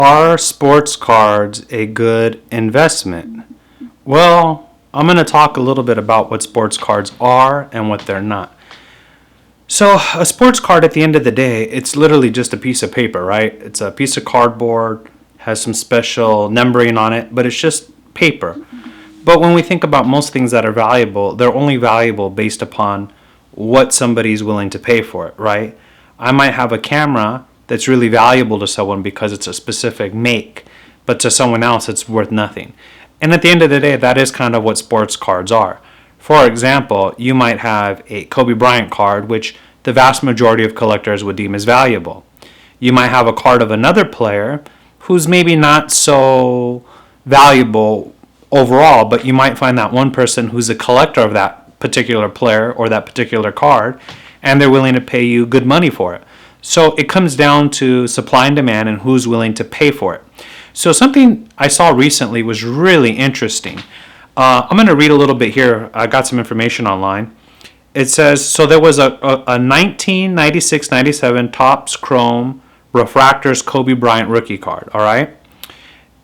Are sports cards a good investment? Well, I'm going to talk a little bit about what sports cards are and what they're not. So, a sports card at the end of the day, it's literally just a piece of paper, right? It's a piece of cardboard, has some special numbering on it, but it's just paper. But when we think about most things that are valuable, they're only valuable based upon what somebody's willing to pay for it, right? I might have a camera that's really valuable to someone because it's a specific make, but to someone else it's worth nothing. And at the end of the day, that is kind of what sports cards are. For example, you might have a Kobe Bryant card, which the vast majority of collectors would deem as valuable. You might have a card of another player who's maybe not so valuable overall, but you might find that one person who's a collector of that particular player or that particular card, and they're willing to pay you good money for it. So it comes down to supply and demand and who's willing to pay for it. So something I saw recently was really interesting. I'm going to read a little bit here. I got some information online. It says, so there was a 1996-97 Topps Chrome Refractors Kobe Bryant rookie card, all right?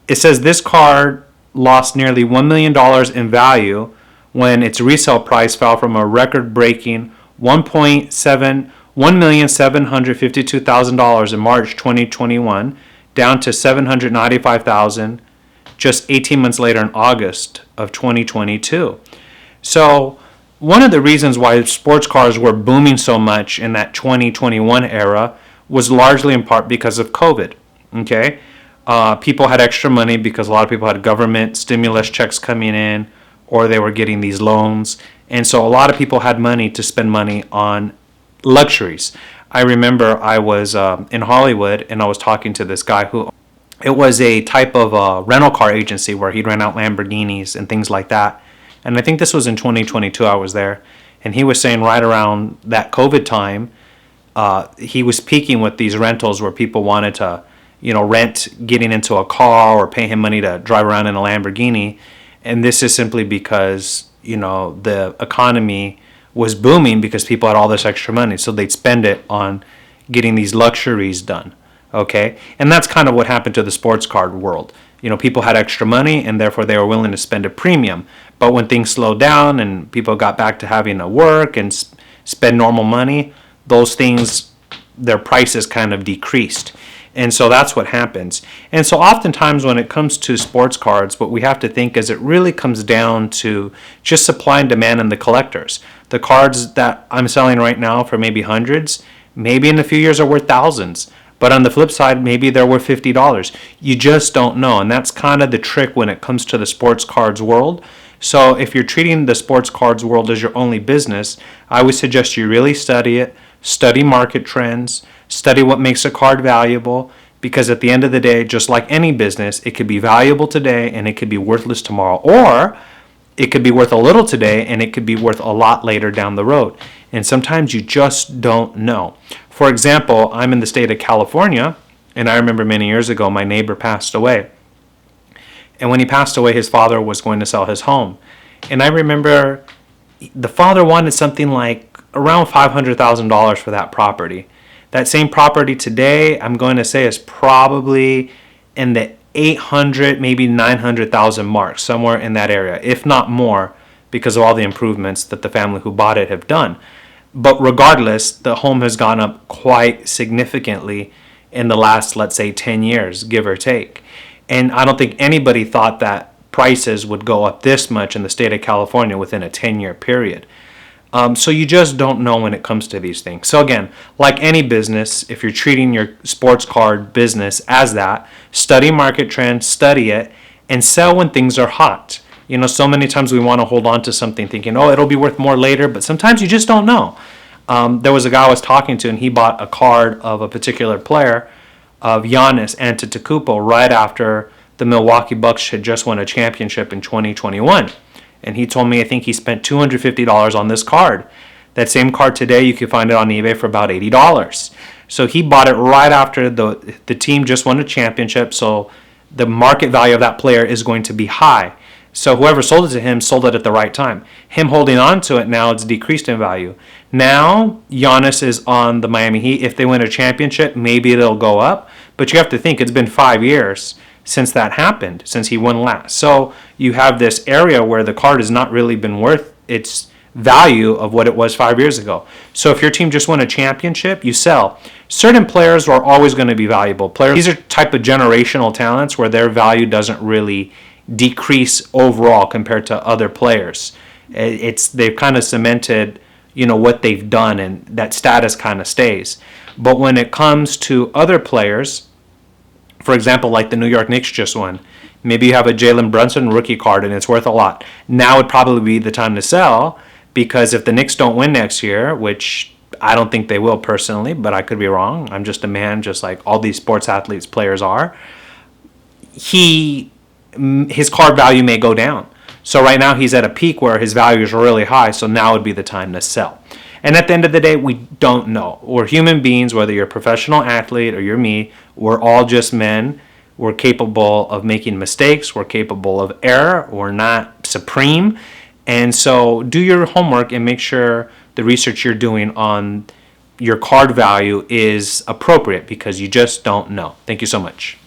It says this card lost nearly $1 million in value when its resale price fell from a record-breaking $1,752,000 in March 2021 down to $795,000 just 18 months later in August of 2022. So one of the reasons why sports cars were booming so much in that 2021 era was largely in part because of COVID. Okay, people had extra money because a lot of people had government stimulus checks coming in, or they were getting these loans, and so a lot of people had money to spend money on luxuries. I remember I was in Hollywood and I was talking to this guy who, it was a type of rental car agency where he'd rent out Lamborghinis and things like that. And I think this was in 2022 I was there. And he was saying right around that COVID time, he was peaking with these rentals where people wanted to, rent getting into a car or pay him money to drive around in a Lamborghini. And this is simply because, the economy was booming because people had all this extra money. So they'd spend it on getting these luxuries done. Okay, and that's kind of what happened to the sports card world. People had extra money and therefore they were willing to spend a premium. But when things slowed down and people got back to having to work and spend normal money, those things, their prices kind of decreased. And so that's what happens. And so oftentimes when it comes to sports cards, what we have to think is it really comes down to just supply and demand in the collectors. The cards that I'm selling right now for maybe hundreds, maybe in a few years are worth thousands. But on the flip side, maybe they're worth $50. You just don't know. And that's kind of the trick when it comes to the sports cards world. So if you're treating the sports cards world as your only business, I would suggest you really study it, study market trends, study what makes a card valuable, because at the end of the day, just like any business, it could be valuable today and it could be worthless tomorrow. Or it could be worth a little today and it could be worth a lot later down the road. And sometimes you just don't know. For example, I'm in the state of California, and I remember many years ago my neighbor passed away. And when he passed away, his father was going to sell his home. And I remember the father wanted something like around $500,000 for that property. That same property today, I'm going to say, is probably in the 800, maybe 900,000 mark, somewhere in that area, if not more, because of all the improvements that the family who bought it have done. But regardless, the home has gone up quite significantly in the last, let's say, 10 years, give or take. And I don't think anybody thought that prices would go up this much in the state of California within a 10-year period. So you just don't know when it comes to these things. So again, like any business, if you're treating your sports card business as that, study market trends, study it, and sell when things are hot. So many times we want to hold on to something thinking, oh, it'll be worth more later, but sometimes you just don't know. There was a guy I was talking to, and he bought a card of a particular player, of Giannis Antetokounmpo, right after the Milwaukee Bucks had just won a championship in 2021. And he told me I think he spent $250 on this card. That same card today, you can find it on eBay for about $80. So he bought it right after the team just won a championship, so the market value of that player is going to be high. So whoever sold it to him sold it at the right time. Him holding on to it now, it's decreased in value. Now, Giannis is on the Miami Heat. If they win a championship, maybe it'll go up. But you have to think it's been 5 years since that happened, since he won last. So you have this area where the card has not really been worth its value of what it was 5 years ago. So if your team just won a championship, you sell. Certain players are always going to be valuable. Players, these are type of generational talents where their value doesn't really decrease overall compared to other players. They've kind of cemented, what they've done, and that status kind of stays. But when it comes to other players, for example, like the New York Knicks just won, maybe you have a Jalen Brunson rookie card and it's worth a lot. Now would probably be the time to sell, because if the Knicks don't win next year, which I don't think they will personally, but I could be wrong. I'm just a man, just like all these sports athletes, players are. His card value may go down. So right now he's at a peak where his value is really high, so now would be the time to sell. And at the end of the day, we don't know. We're human beings, whether you're a professional athlete or you're me, we're all just men. We're capable of making mistakes. We're capable of error. We're not supreme. And so do your homework and make sure the research you're doing on your card value is appropriate, because you just don't know. Thank you so much.